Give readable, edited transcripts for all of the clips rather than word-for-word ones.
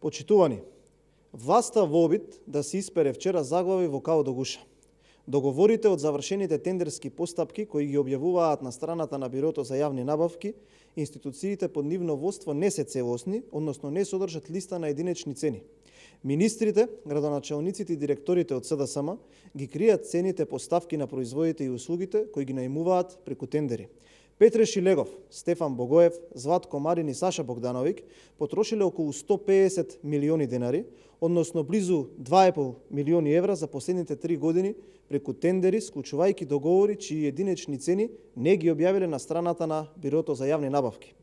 Почитувани, власта во обид да се испере вчера заглави во као до гуша. Договорите од завршените тендерски постапки кои ги објавуваат на страната на Бирото за јавни набавки, институциите под нивно водство не се целосни, односно не содржат листа на единични цени. Министрите, градоначалниците и директорите од СДСМ ги кријат цените по ставки на производите и услугите кои ги најмуваат преку тендери. Петре Шилегов, Стефан Богоев, Златко Марин и Саша Богдановиќ потрошиле околу 150 милиони денари, односно близу 2,5 милиони евра за последните 3 години преку тендери, склучувајќи договори чии единични цени не ги објавиле на страната на Бирото за јавни набавки.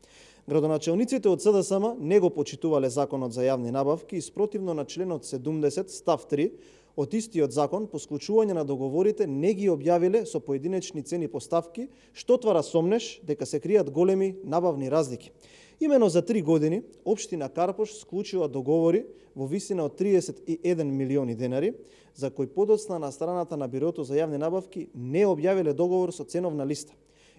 Градоначалниците од СДСМ не го почитувале законот за јавни набавки и спротивно на членот 70 став 3 од истиот закон по склучување на договорите не ги објавиле со поединечни цени по ставки, што отвара сомнеш дека се кријат големи набавни разлики. Имено за 3 години општина Карпош склучила договори во висина од 31 милиони денари, за кои подоцна на страната на Бирото за јавни набавки не објавиле договор со ценовна листа.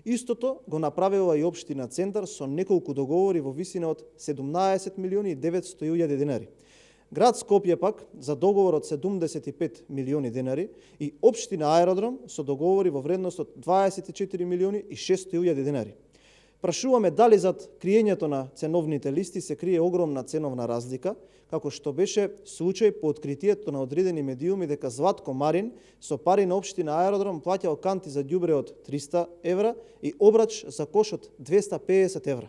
Истото го направила и општина Центар со неколку договори во висина од 17 милиони и 900 илјади денари. Град Скопје пак за договор од 75 милиони денари и општина Аеродром со договори во вредност од 24 милиони и 600 илјади денари. Прашуваме дали зад криењето на ценовните листи се крие огромна ценовна разлика, како што беше случај по откритието на одредени медиуми дека Златко Марин со пари на општина Аеродром плаќал канти за ѓубре од 300 евра и обрач за кош од 250 евра.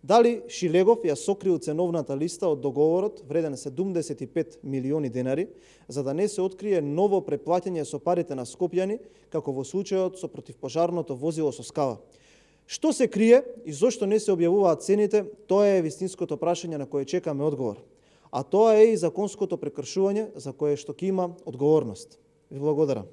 Дали Шилегов ја сокрил ценовната листа од договорот вреден 75 милиони денари, за да не се открие ново преплаќање со парите на скопјани, како во случајот со противпожарното возило со скала. Што се крие и зошто не се објавуваат цените, тоа е вистинското прашање на кое чекаме одговор. А тоа е и законското прекршување за кое што ќе има одговорност. Ви благодарам.